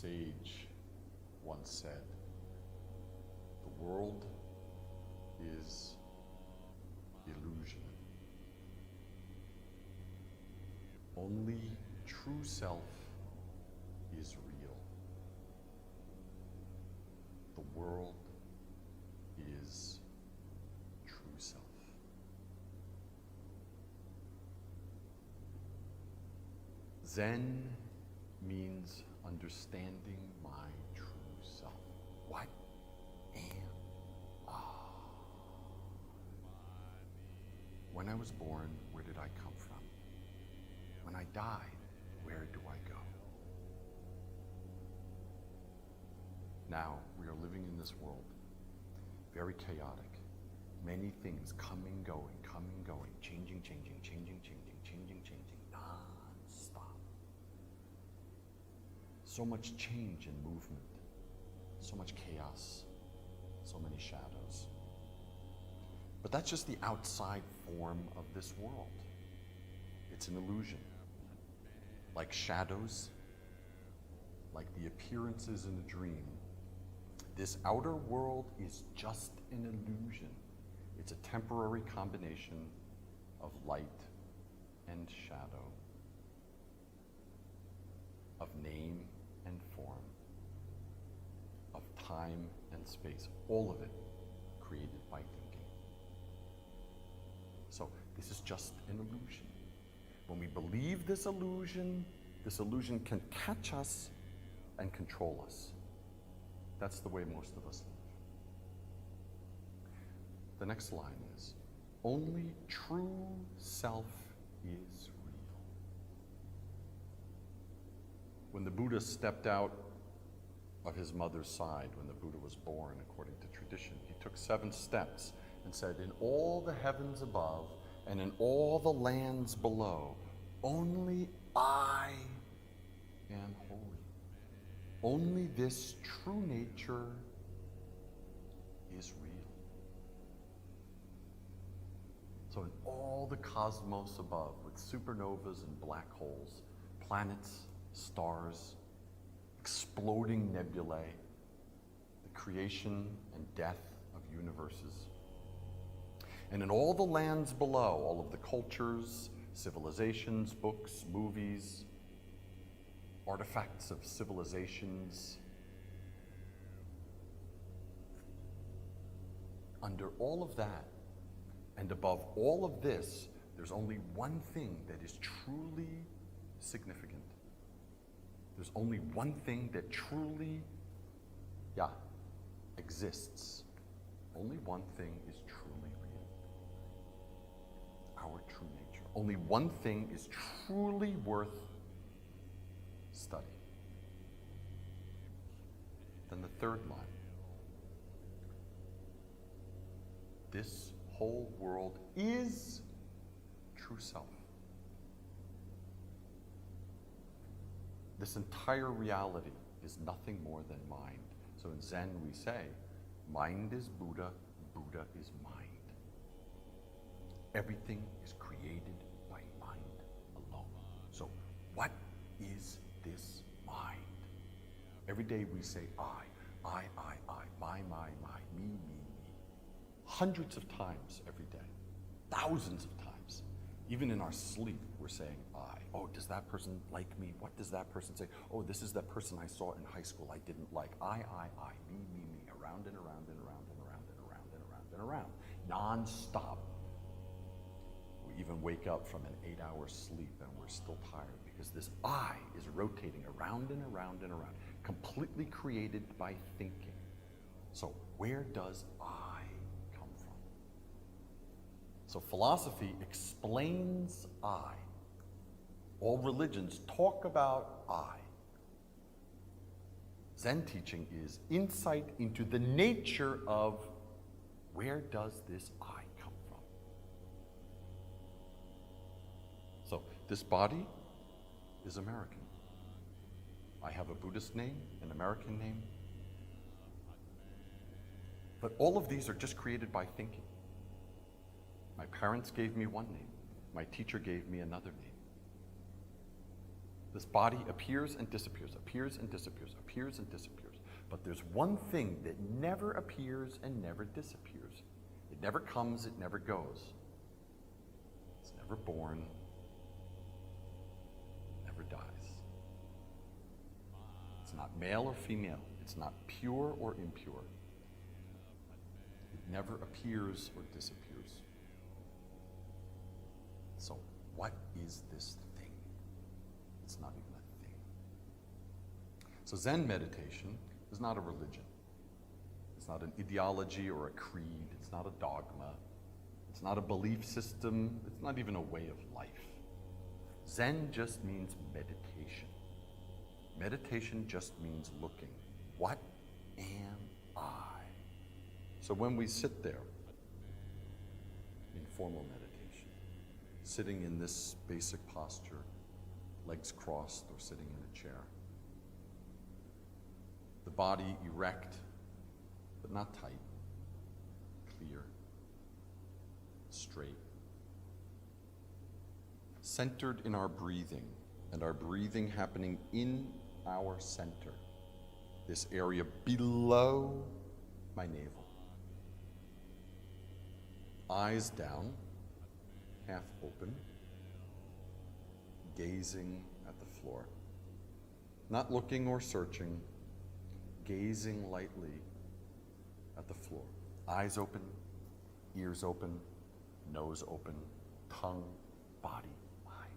sage once said, "The world is illusion. Only true self is real. The world is true self." Zen means understanding my true self. What am I? When I was born, where did I come from? When I died, where do I go? Now, we are living in this world, very chaotic. Many things coming, going, changing, non-stop. So much change and movement, so much chaos, so many shadows. But that's just the outside form of this world. It's an illusion. Like shadows, like the appearances in a dream, this outer world is just an illusion. It's a temporary combination of light and shadow, of name and form, of time and space, all of it created by thinking. So this is just an illusion. When we believe this illusion can catch us and control us. That's the way most of us live. The next line is, only true self is real. When the Buddha stepped out of his mother's side, when the Buddha was born, according to tradition, he took 7 steps and said, in all the heavens above and in all the lands below, only I am holy. Only this true nature is real. So in all the cosmos above, with supernovas and black holes, planets, stars, exploding nebulae, the creation and death of universes, and in all the lands below, all of the cultures, civilizations, books, movies, artifacts of civilizations, under all of that, and above all of this, there's only one thing that is truly significant. There's only one thing that truly, exists. Only one thing is truly real. Our true nature. Only one thing is truly worth study. Then the third line. This whole world is true self. This entire reality is nothing more than mind. So in Zen we say, mind is Buddha, Buddha is mind. Everything is created by mind alone. So what is this mind? Every day we say I, my, me. Hundreds of times every day, thousands of times. Even in our sleep, we're saying I. Oh, does that person like me? What does that person say? Oh, this is that person I saw in high school I didn't like. I, me, around and around and around and around and around and around and around. Non-stop. We even wake up from an 8-hour sleep and we're still tired because this I is rotating around and around and around, completely created by thinking. So where does I come from? So philosophy explains I. All religions talk about I. Zen teaching is insight into the nature of where does this I come from? So this body is American. I have a Buddhist name, an American name. But all of these are just created by thinking. My parents gave me one name. My teacher gave me another name. This body appears and disappears, appears and disappears, appears and disappears. But there's one thing that never appears and never disappears. It never comes, it never goes. It's never born, never dies. It's not male or female. It's not pure or impure. It never appears or disappears. So, what is this thing? It's not even a thing. So Zen meditation is not a religion. It's not an ideology or a creed. It's not a dogma. It's not a belief system. It's not even a way of life. Zen just means meditation. Meditation just means looking. What am I? So when we sit there in formal meditation, sitting in this basic posture, legs crossed or sitting in a chair, the body erect, but not tight, clear, straight, centered in our breathing, and our breathing happening in our center, this area below my navel. Eyes down, half open, gazing at the floor. Not looking or searching, gazing lightly at the floor. Eyes open, ears open, nose open, tongue, body, mind.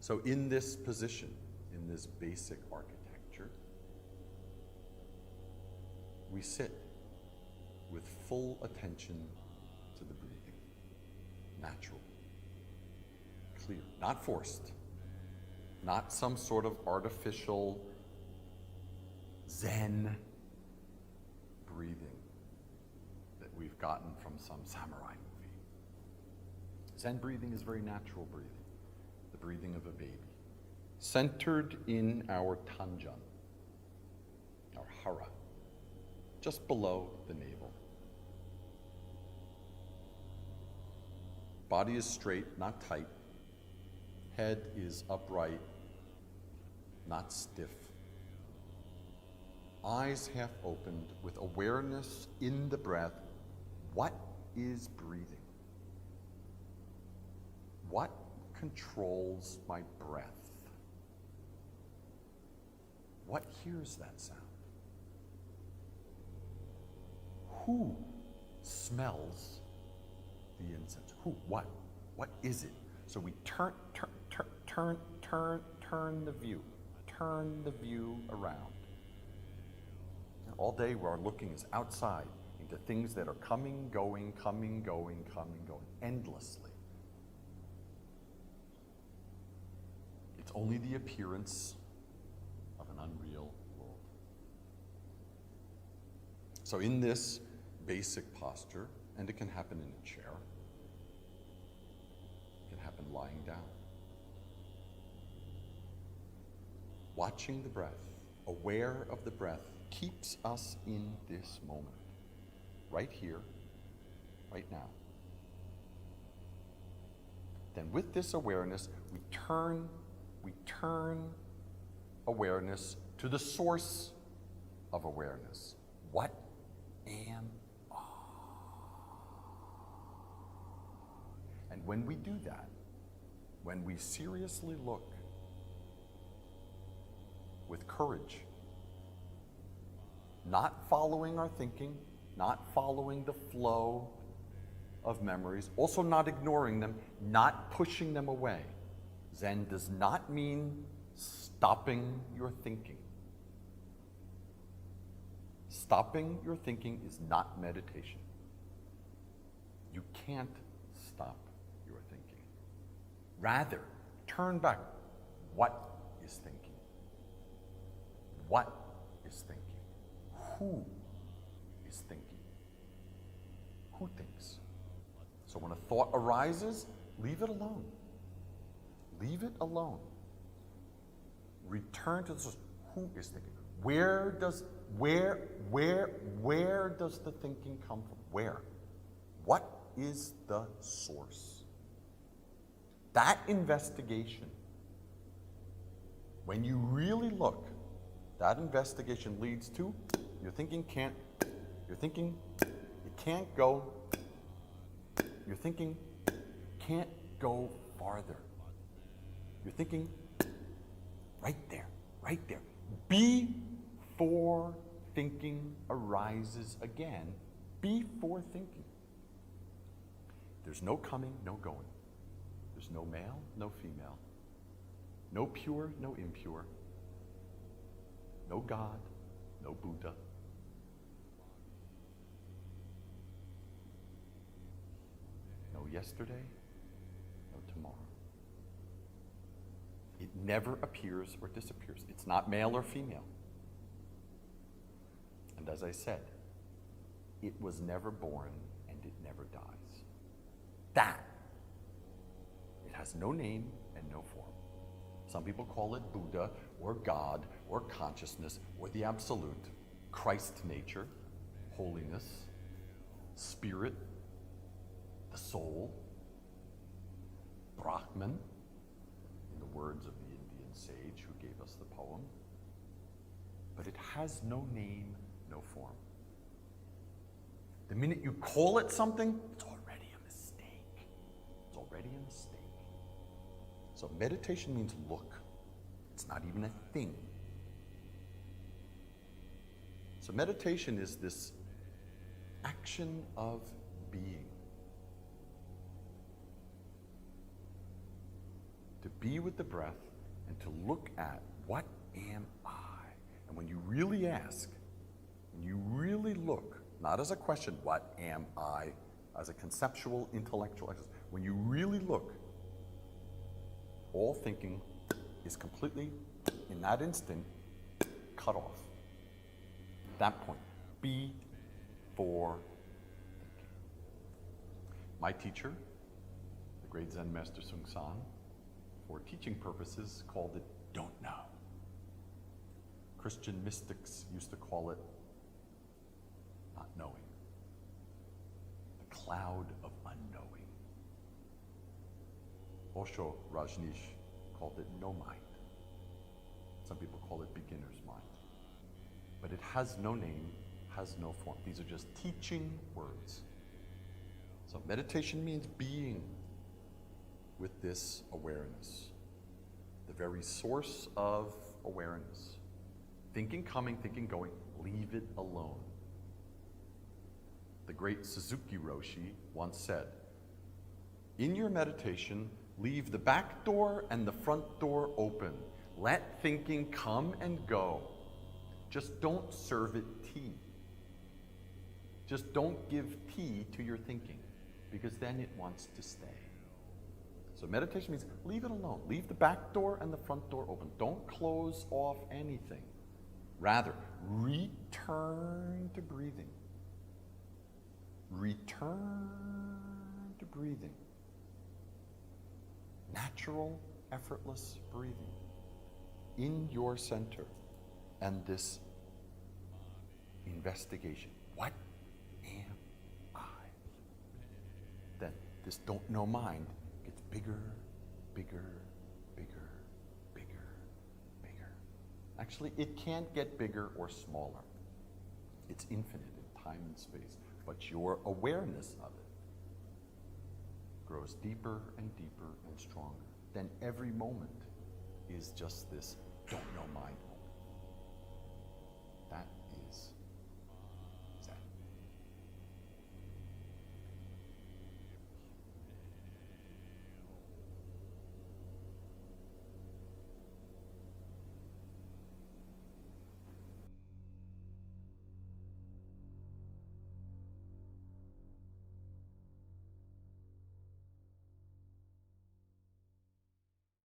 So in this position, in this basic architecture, we sit with full attention to the breathing. Natural, clear, not forced, not some sort of artificial Zen breathing that we've gotten from some samurai movie. Zen breathing is very natural breathing, the breathing of a baby, centered in our tanjan, our hara, just below the navel. Body is straight, not tight. Head is upright, not stiff. Eyes half opened with awareness in the breath. What is breathing? What controls my breath? What hears that sound? Who smells the incense? Who? What? What is it? So we turn the view. Turn the view around. All day our looking is outside into things that are coming, going, endlessly. It's only the appearance of an unreal world. So in this basic posture, and it can happen in a chair, it can happen lying down. Watching the breath, aware of the breath, keeps us in this moment, right here, right now. Then with this awareness, we turn awareness to the source of awareness. What am I? And when we do that, when we seriously look with courage, not following our thinking, not following the flow of memories, also not ignoring them, not pushing them away. Zen does not mean stopping your thinking. Stopping your thinking is not meditation. You can't stop your thinking. Rather, turn back. What is thinking? What is thinking? Who is thinking? Who thinks? So when a thought arises, leave it alone. Leave it alone. Return to the source. Who is thinking? Where does the thinking come from? Where? What is the source? That investigation When you really look, that investigation leads to your thinking it can't go, your thinking can't go farther. You're thinking right there. Before thinking arises again, before thinking. There's no coming, no going. There's no male, no female. No pure, no impure. No God, no Buddha. No yesterday, no tomorrow. It never appears or disappears. It's not male or female. And as I said, it was never born and it never dies. That. It has no name and no form. Some people call it Buddha or God or consciousness or the absolute, Christ nature, holiness, spirit, the soul, Brahman, in the words of the Indian sage who gave us the poem. But it has no name, no form. The minute you call it something, it's already a mistake. It's already a mistake. So meditation means look. It's not even a thing. So meditation is this action of being. To be with the breath and to look at what am I? And when you really ask, when you really look, not as a question, what am I, as a conceptual, intellectual exercise, when you really look, all thinking is completely, in that instant, cut off. At that point, before thinking. My teacher, the great Zen master Sung San, for teaching purposes, called it don't know. Christian mystics used to call it not knowing. The cloud of unknowing. Osho Rajneesh called it no mind. Some people call it beginner's mind. But it has no name, has no form. These are just teaching words. So meditation means being with this awareness, the very source of awareness. Thinking coming, thinking going, leave it alone. The great Suzuki Roshi once said, in your meditation, leave the back door and the front door open. Let thinking come and go. Just don't serve it tea. Just don't give tea to your thinking, because then it wants to stay. So meditation means leave it alone. Leave the back door and the front door open. Don't close off anything. Rather, return to breathing. Return to breathing. Natural, effortless breathing in your center, and this investigation. What am I? Then this don't know mind gets bigger, bigger, bigger, bigger, bigger. Actually, it can't get bigger or smaller. It's infinite in time and space, but your awareness of it grows deeper and deeper and stronger. Then every moment is just this don't know mind